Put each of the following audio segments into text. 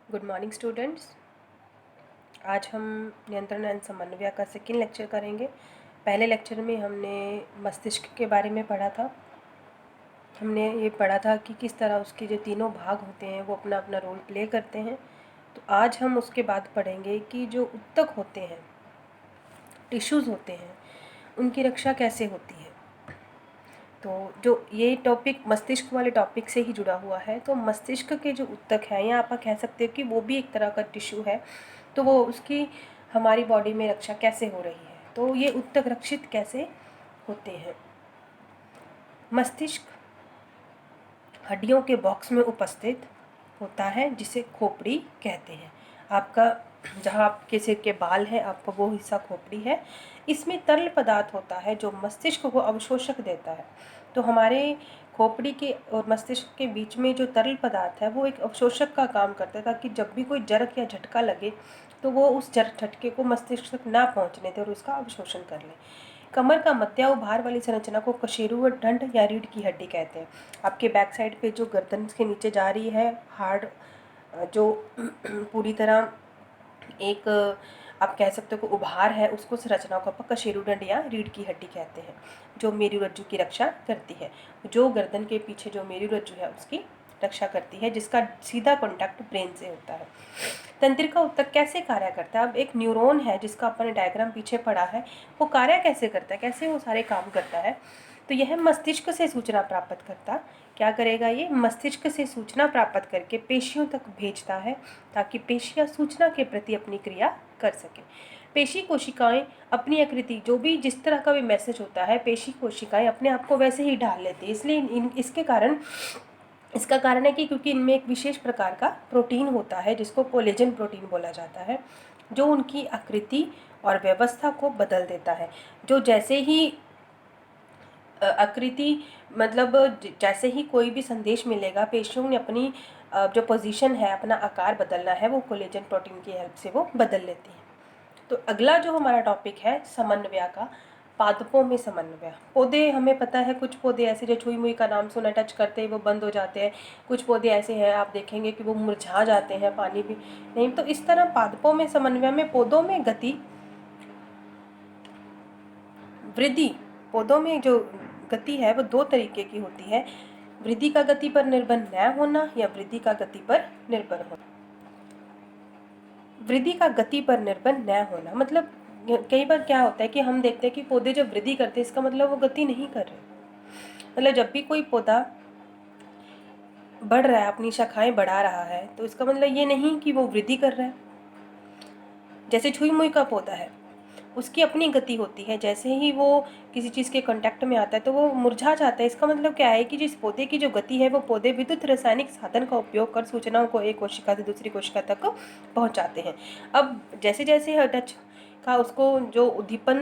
Good morning students. आज हम नियंत्रण एंड समन्वय का सेकेंड लेक्चर करेंगे। पहले लेक्चर में हमने मस्तिष्क के बारे में पढ़ा था। हमने ये पढ़ा था कि किस तरह उसके जो तीनों भाग होते हैं वो अपना अपना रोल प्ले करते हैं। तो आज हम उसके बाद पढ़ेंगे कि जो ऊतक होते हैं, टिश्यूज़ होते हैं, उनकी रक्षा कैसे होती है। तो जो ये टॉपिक मस्तिष्क वाले टॉपिक से ही जुड़ा हुआ है, तो मस्तिष्क के जो ऊतक हैं या आप कह सकते हो कि वो भी एक तरह का टिश्यू है। तो वो उसकी हमारी बॉडी में रक्षा कैसे हो रही है, तो ये ऊतक रक्षित कैसे होते हैं। मस्तिष्क हड्डियों के बॉक्स में उपस्थित होता है जिसे खोपड़ी कहते हैं। आपका जहाँ आपके सिर के बाल हैं, आपका वो हिस्सा खोपड़ी है। इसमें तरल पदार्थ होता है जो मस्तिष्क को अवशोषक देता है। तो हमारे खोपड़ी के और मस्तिष्क के बीच में जो तरल पदार्थ है वो एक अवशोषक का काम करता है, ताकि जब भी कोई जरक या झटका लगे तो वो उस झटके को मस्तिष्क तक ना पहुँचने दे और उसका अवशोषण कर ले। कमर का मध्य भार वाली संरचना को कशेरुकदंड या रीढ़ की हड्डी कहते हैं। आपके बैक साइड पे जो गर्दन के नीचे जा रही है हार्ड, जो पूरी तरह एक आप कह सकते हो कि उभार है, उसको संरचना को आप कशेरुकदंड या रीढ़ की हड्डी कहते हैं, जो मेरुरज्जु की रक्षा करती है। जो गर्दन के पीछे जो मेरुरज्जु है उसकी रक्षा करती है, जिसका सीधा कॉन्टैक्ट ब्रेन से होता है। तंत्रिका ऊतक कैसे कार्य करता है। अब एक न्यूरॉन है जिसका अपने डायग्राम पीछे पड़ा है, वो कार्य कैसे करता है, कैसे वो सारे काम करता है। तो यह मस्तिष्क से सूचना प्राप्त करता क्या करेगा, ये मस्तिष्क से सूचना प्राप्त करके पेशियों तक भेजता है, ताकि पेशियां सूचना के प्रति अपनी क्रिया कर सकें। पेशी कोशिकाएं अपनी आकृति, जो भी जिस तरह का भी मैसेज होता है, पेशी कोशिकाएं अपने आप को वैसे ही ढाल लेती है। इसलिए इसका कारण है कि क्योंकि इनमें एक विशेष प्रकार का प्रोटीन होता है जिसको कोलेजन प्रोटीन बोला जाता है, जो उनकी आकृति और व्यवस्था को बदल देता है। जो जैसे ही आकृति मतलब जैसे ही कोई भी संदेश मिलेगा, पेशियों ने अपनी जो पोजीशन है, अपना आकार बदलना है, वो कोलेजन प्रोटीन की हेल्प से वो बदल लेती है। तो अगला जो हमारा टॉपिक है समन्वय का, पादपों में समन्वय। पौधे हमें पता है, कुछ पौधे ऐसे जो छुई मुई का नाम सुना, टच करते ही वो बंद हो जाते हैं। कुछ पौधे ऐसे हैं आप देखेंगे कि वो मुरझा जाते हैं, पानी भी नहीं। तो इस तरह पादपों में समन्वय में पौधों में गति वृद्धि, पौधों में जो गति है वो दो तरीके की होती है। वृद्धि का गति पर निर्भर न होना या वृद्धि का गति पर निर्भर होना। वृद्धि का गति पर निर्भर न होना मतलब कई बार क्या होता है कि हम देखते हैं कि पौधे जब वृद्धि करते हैं, इसका मतलब वो गति नहीं कर रहे। मतलब जब भी कोई पौधा बढ़ रहा है, अपनी शाखाएं बढ़ा रहा है, तो इसका मतलब ये नहीं कि वो वृद्धि कर रहा है। जैसे छुई मुई का पौधा है, उसकी अपनी गति होती है। जैसे ही वो किसी चीज़ के कांटेक्ट में आता है तो वो मुरझा जाता है। इसका मतलब क्या है कि जिस पौधे की जो गति है, वो पौधे विद्युत रासायनिक साधन का उपयोग कर सूचनाओं को एक कोशिका से दूसरी कोशिका तक पहुंचाते हैं। अब जैसे जैसे टच का उसको जो उद्दीपन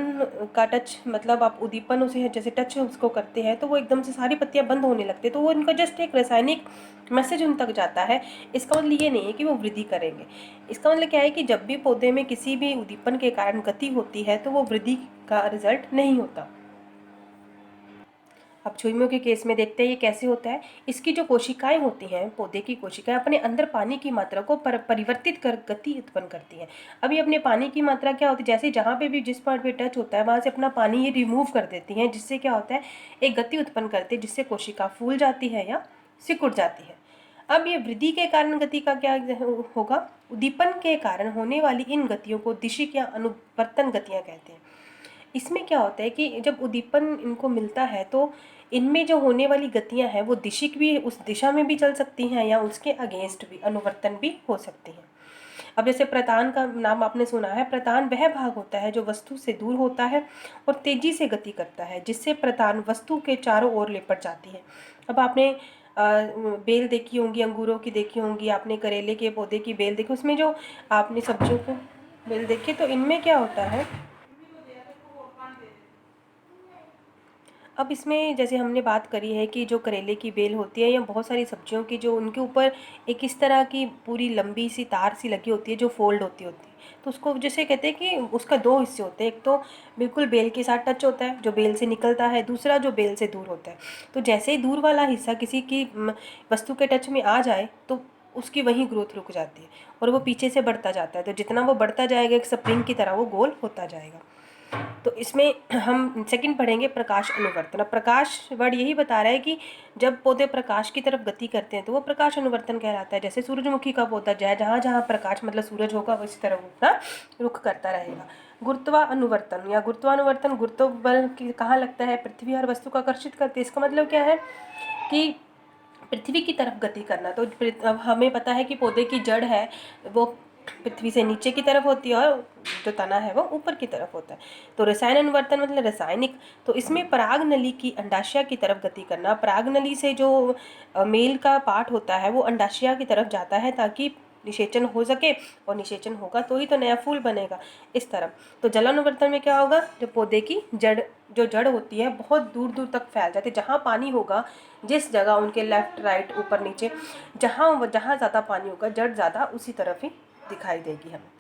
का टच, मतलब आप उद्दीपन उसे जैसे टच उसको करते हैं तो वो एकदम से सारी पत्तियां बंद होने लगती है, तो वो इनका जस्ट एक रासायनिक मैसेज उन तक जाता है। इसका मतलब ये नहीं है कि वो वृद्धि करेंगे। इसका मतलब क्या है कि जब भी पौधे में किसी भी उद्दीपन के कारण गति होती है तो वो वृद्धि का रिजल्ट नहीं होता। अब छुईमों के केस में देखते हैं ये कैसे होता है। इसकी जो कोशिकाएं होती हैं, पौधे की कोशिकाएं अपने अंदर पानी की मात्रा को परिवर्तित कर गति उत्पन्न करती हैं। अभी अपने पानी की मात्रा क्या होती है, जैसे जहाँ पे भी जिस पॉइंट पे टच होता है वहाँ से अपना पानी ये रिमूव कर देती हैं, जिससे क्या होता है, एक गति उत्पन्न करती है, जिससे कोशिका फूल जाती है या सिकुड़ जाती है। अब ये वृद्धि के कारण गति का क्या होगा, उद्दीपन के कारण होने वाली इन गतियों को दिशिक या अनुवर्तन गतियाँ कहते हैं। इसमें क्या होता है कि जब उद्दीपन इनको मिलता है तो इनमें जो होने वाली गतियां हैं वो दिशिक भी, उस दिशा में भी चल सकती हैं या उसके अगेंस्ट भी, अनुवर्तन भी हो सकती हैं। अब जैसे प्रतान का नाम आपने सुना है। प्रतान वह भाग होता है जो वस्तु से दूर होता है और तेजी से गति करता है, जिससे प्रतान वस्तु के चारों ओर लिपट जाती है। अब आपने बेल देखी होंगी, अंगूरों की देखी होंगी, आपने करेले के पौधे की बेल देखी, उसमें जो आपने सब्जियों को बेल देखी, तो इनमें क्या होता है, अब इसमें जैसे हमने बात करी है कि जो करेले की बेल होती है या बहुत सारी सब्जियों की, जो उनके ऊपर एक इस तरह की पूरी लंबी सी तार सी लगी होती है जो फोल्ड होती है, तो उसको जैसे कहते हैं कि उसका दो हिस्से होते हैं। एक तो बिल्कुल बेल के साथ टच होता है, जो बेल से निकलता है, दूसरा जो बेल से दूर होता है। तो जैसे ही दूर वाला हिस्सा किसी की वस्तु के टच में आ जाए तो उसकी वहीं ग्रोथ रुक जाती है और वो पीछे से बढ़ता जाता है। तो जितना वो बढ़ता जाएगा एक स्प्रिंग की तरह वो गोल होता जाएगा। तो इसमें हम सेकंड पढ़ेंगे प्रकाश अनुवर्तन। अब प्रकाश वर्ड यही बता रहा है कि जब पौधे प्रकाश की तरफ गति करते हैं तो वो प्रकाश अनुवर्तन कहलाता है। जैसे सूरजमुखी का पौधा जहाँ जहाँ प्रकाश मतलब सूरज होगा उसी तरफ अपना रुख करता रहेगा। गुरुत्वानुवर्तन या गुरुत्वानुवर्तन गुरुत्व बल कहाँ लगता है? पृथ्वी हर वस्तु को आकर्षित करती है। इसका मतलब क्या है कि पृथ्वी की तरफ गति करना। तो अब हमें पता है कि पौधे की जड़ है वो पृथ्वी से नीचे की तरफ होती है और जो तना है वो ऊपर की तरफ होता है। तो रसायन अनुवर्तन मतलब रासायनिक। तो इसमें पराग नली की अंडाशय की तरफ गति करना। पराग नली से जो मेल का पार्ट होता है वो अंडाशय की तरफ जाता है ताकि निषेचन हो सके, और निषेचन होगा तो ही तो नया फूल बनेगा इस तरफ। तो जलानुवर्तन में क्या होगा? जो पौधे की जड़ होती है बहुत दूर दूर तक फैल जाती है। जहाँ पानी होगा, जिस जगह उनके लेफ्ट राइट ऊपर नीचे जहाँ जहाँ ज़्यादा पानी होगा जड़ ज़्यादा उसी तरफ ही दिखाई देगी हमें।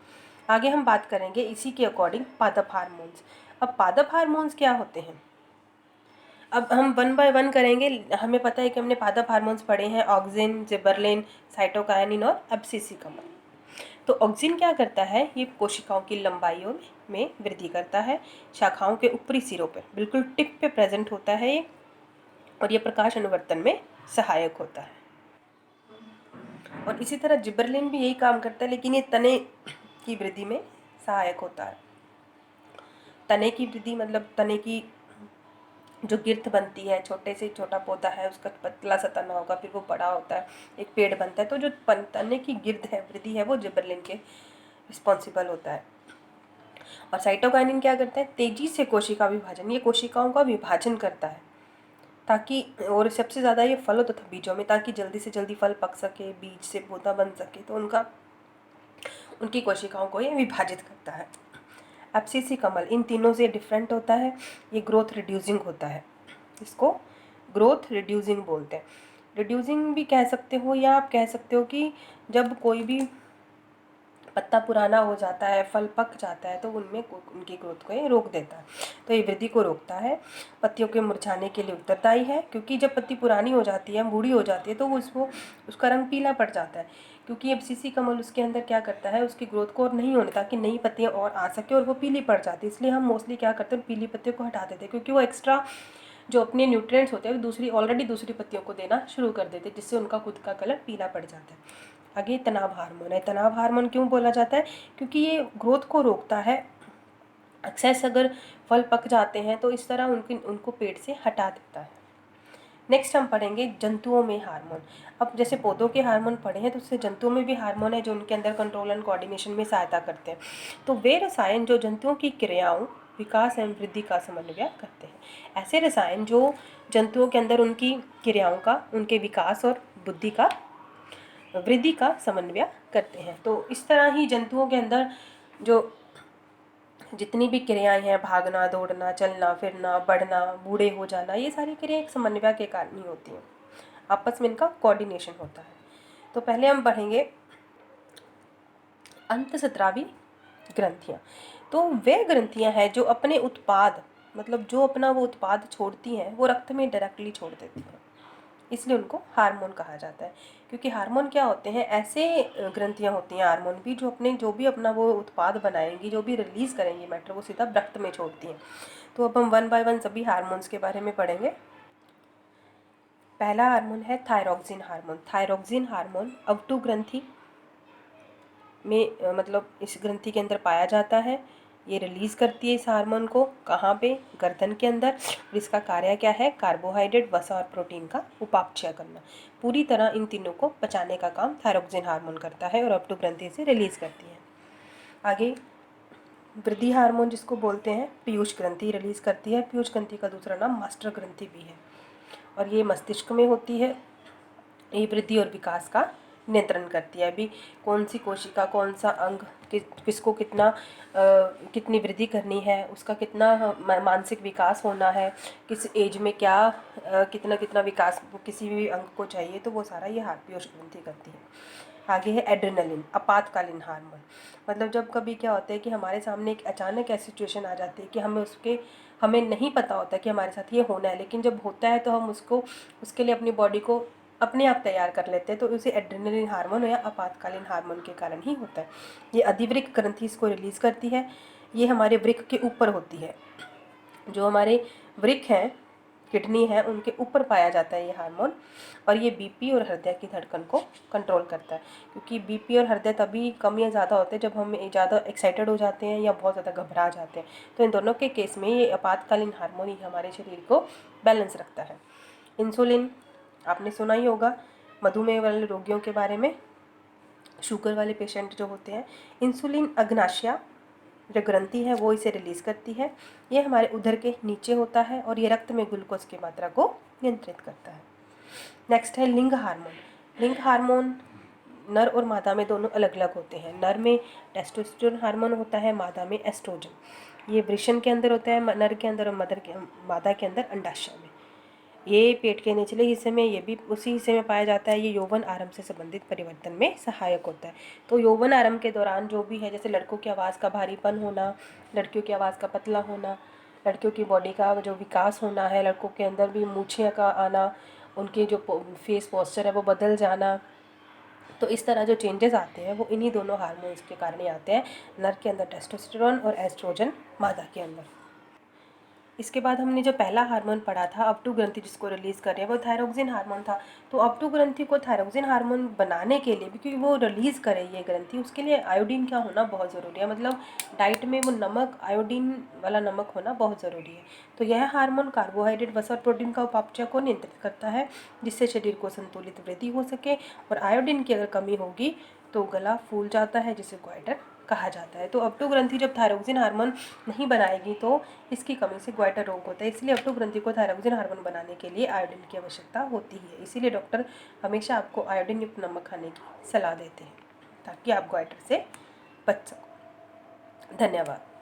आगे हम बात करेंगे इसी के अकॉर्डिंग पादप हार्मोन्स। अब पादप हार्मोन्स क्या होते हैं? अब हम वन बाय वन करेंगे। हमें पता है कि हमने पादप हार्मोन्स पढ़े हैं, ऑक्सिन, जिबरलिन, साइटोकाइनिन और एब्सिसिकम। तो ऑक्सिन क्या करता है? ये कोशिकाओं की लंबाइयों में वृद्धि करता है। शाखाओं के ऊपरी सिरों पर बिल्कुल टिप पे प्रेजेंट होता है ये, और ये प्रकाश अनुवर्तन में सहायक होता है। और इसी तरह जिबरलिन भी यही काम करता है, लेकिन ये तने की वृद्धि में सहायक होता है। तने की वृद्धि मतलब तने की जो गिर्द बनती है, छोटे से छोटा पौधा है उसका पतला सा तना होगा, फिर वो बड़ा होता है, एक पेड़ बनता है। तो जो तने की गिर्द है, वृद्धि है, वो जिबरलिन के रिस्पॉन्सिबल होता है। और साइटोकाइनिन क्या करता है? तेजी से कोशिका विभाजन। ये कोशिकाओं का विभाजन करता है ताकि, और सबसे ज़्यादा ये फलों तथा बीजों में, ताकि जल्दी से जल्दी फल पक सके, बीज से पौधा बन सके। तो उनकी कोशिकाओं को ये विभाजित करता है। एब्सिसी कमल इन तीनों से डिफरेंट होता है। ये ग्रोथ रिड्यूसिंग होता है। इसको ग्रोथ रिड्यूसिंग बोलते हैं। रिड्यूसिंग भी कह सकते हो, या आप कह सकते हो कि जब कोई भी पत्ता पुराना हो जाता है, फल पक जाता है, तो उनमें उनकी ग्रोथ को ये रोक देता है। तो ये वृद्धि को रोकता है। पत्तियों के मुरझाने के लिए उत्तरदायी है, क्योंकि जब पत्ती पुरानी हो जाती है, बूढ़ी हो जाती है, तो उसका रंग पीला पड़ जाता है। क्योंकि एब्सिसी कमल उसके अंदर क्या करता है? उसकी ग्रोथ को और नहीं होने, ताकि नई पत्तियाँ और आ सके, और वो पीली पड़ जाती है। इसलिए हम मोस्टली क्या करते हैं? पीली पत्तियों को हटा देते हैं, क्योंकि वो एक्स्ट्रा जो अपने न्यूट्रिएंट्स होते हैं ऑलरेडी दूसरी पत्तियों को देना शुरू कर देते हैं, जिससे उनका खुद का कलर पीला पड़ जाता है। आगे तनाव हार्मोन है। तनाव हार्मोन क्यों बोला जाता है? क्योंकि ये ग्रोथ को रोकता है। एक्सेस अगर फल पक जाते हैं तो इस तरह उनको पेट से हटा देता है। नेक्स्ट हम पढ़ेंगे जंतुओं में हार्मोन। अब जैसे पौधों के हार्मोन पढ़े हैं, तो उससे जंतुओं में भी हार्मोन है जो उनके अंदर कंट्रोल एंड कोऑर्डिनेशन में सहायता करते हैं। तो वे रसायन जो जंतुओं की क्रियाओं, विकास एवं वृद्धि का समन्वय करते हैं। ऐसे रसायन जो जंतुओं के अंदर उनकी क्रियाओं का, उनके विकास और वृद्धि का समन्वय करते हैं। तो इस तरह ही जंतुओं के अंदर जो जितनी भी क्रियाएं हैं, भागना, दौड़ना, चलना फिरना, बढ़ना, बूढ़े हो जाना, ये सारी क्रियाएं एक समन्वय के कारण ही होती हैं। आपस में इनका कोऑर्डिनेशन होता है। तो पहले हम पढ़ेंगे अंतःस्रावी ग्रंथियाँ। तो वे ग्रंथियाँ हैं जो अपने उत्पाद, मतलब जो अपना वो उत्पाद छोड़ती हैं, वो रक्त में डायरेक्टली छोड़ देती हैं, इसलिए उनको हार्मोन कहा जाता है। क्योंकि हार्मोन क्या होते हैं? ऐसे ग्रंथियाँ होती हैं हार्मोन भी, जो भी अपना वो उत्पाद बनाएंगी, जो भी रिलीज़ करेंगी मैटर, वो सीधा रक्त में छोड़ती हैं। तो अब हम वन बाय वन सभी हार्मोन्स के बारे में पढ़ेंगे। पहला हार्मोन है थायरॉक्सिन हार्मोन। थायरॉक्सिन हार्मोन अवटु ग्रंथि में मतलब इस ग्रंथि के अंदर पाया जाता है। ये रिलीज़ करती है इस हार्मोन को। कहाँ पे? गर्दन के अंदर। इसका कार्य क्या है? कार्बोहाइड्रेट, वसा और प्रोटीन का उपापचय करना। पूरी तरह इन तीनों को पचाने का काम थायरॉक्सिन हार्मोन करता है और अवटु ग्रंथि से रिलीज़ करती है। आगे वृद्धि हार्मोन जिसको बोलते हैं, पीयूष ग्रंथि रिलीज़ करती है। पीयूष ग्रंथि का दूसरा नाम मास्टर ग्रंथि भी है, और ये मस्तिष्क में होती है। ये वृद्धि और विकास का नियंत्रण करती है। अभी कौन सी कोशिका, कौन सा अंग किसको कितनी वृद्धि करनी है, उसका कितना मानसिक विकास होना है, किस एज में क्या कितना कितना विकास किसी भी अंग को चाहिए, तो वो सारा ये पीयूष ग्रंथि करती है। आगे है एड्रेनलिन, आपातकालीन हार्मोन। मतलब जब कभी क्या होता है कि हमारे सामने एक अचानक ऐसी सिचुएशन आ जाती है कि हमें नहीं पता होता कि हमारे साथ ये होना है, लेकिन जब होता है तो हम उसके लिए अपनी बॉडी को अपने आप तैयार कर लेते हैं, तो उसे एड्रेनलिन हार्मोन या आपातकालीन हार्मोन के कारण ही होता है। ये अधिवृक्क ग्रंथि इसको रिलीज़ करती है। ये हमारे वृक्क के ऊपर होती है। जो हमारे वृक्क हैं, किडनी है, उनके ऊपर पाया जाता है ये हार्मोन। और ये बीपी और हृदय की धड़कन को कंट्रोल करता है, क्योंकि बीपी और हृदय तभी कम या ज़्यादा होते हैं जब हम ज़्यादा एक्साइटेड हो जाते हैं या बहुत ज़्यादा घबरा जाते हैं। तो इन दोनों के केस में ये आपातकालीन हार्मोन ही हमारे शरीर को बैलेंस रखता है। इंसुलिन आपने सुना ही होगा, मधुमेह वाले रोगियों के बारे में, शुगर वाले पेशेंट जो होते हैं, इंसुलिन अग्नाशय जो ग्रंथि है वो इसे रिलीज़ करती है। ये हमारे उदर के नीचे होता है और ये रक्त में ग्लूकोज की मात्रा को नियंत्रित करता है। नेक्स्ट है लिंग हार्मोन। लिंग हार्मोन नर और मादा में दोनों अलग अलग होते हैं। नर में टेस्टोस्टेरोन हार्मोन होता है, मादा में एस्ट्रोजन। ये वृषण के अंदर होता है, नर के अंदर और मादा के अंदर अंडाशय में। ये पेट के निचले हिस्से में, ये भी उसी हिस्से में पाया जाता है। ये यौवन आरंभ से संबंधित परिवर्तन में सहायक होता है। तो यौवन आरंभ के दौरान जो भी है, जैसे लड़कों की आवाज़ का भारीपन होना, लड़कियों की आवाज़ का पतला होना, लड़कियों की बॉडी का जो विकास होना है, लड़कों के अंदर भी मूछियाँ का आना, उनके जो फेस पोस्चर है वो बदल जाना, तो इस तरह जो चेंजेस आते हैं वो इन्हीं दोनों हार्मोन्स के कारण ही आते हैं। नर के अंदर टेस्टोस्टेरोन और एस्ट्रोजन मादा के अंदर। इसके बाद हमने जो पहला हार्मोन पढ़ा था अपटू ग्रंथि जिसको रिलीज़ कर रहे हैं, वो थायरोक्सिन हार्मोन था। तो अपटू ग्रंथि को थायरोक्सिन हार्मोन बनाने के लिए, क्योंकि वो रिलीज़ करे ये ग्रंथि, उसके लिए आयोडीन का होना बहुत ज़रूरी है। मतलब डाइट में वो नमक, आयोडीन वाला नमक होना बहुत ज़रूरी है। तो यह हार्मोन कार्बोहाइड्रेट, वसा और प्रोटीन का उपापचय को नियंत्रित करता है, जिससे शरीर को संतुलित वृद्धि हो सके। और आयोडीन की अगर कमी होगी तो गला फूल जाता है, जिसे ग्वाइटर कहा जाता है। तो अपटू ग्रंथि जब थायरोक्सिन हार्मोन नहीं बनाएगी तो इसकी कमी से ग्वाइटर रोग होता है। इसलिए अपटू ग्रंथि को थायरोक्सिन हार्मोन बनाने के लिए आयोडीन की आवश्यकता होती है। इसीलिए डॉक्टर हमेशा आपको आयोडीन युक्त नमक खाने की सलाह देते हैं, ताकि आप ग्वाइटर से बच सको। धन्यवाद।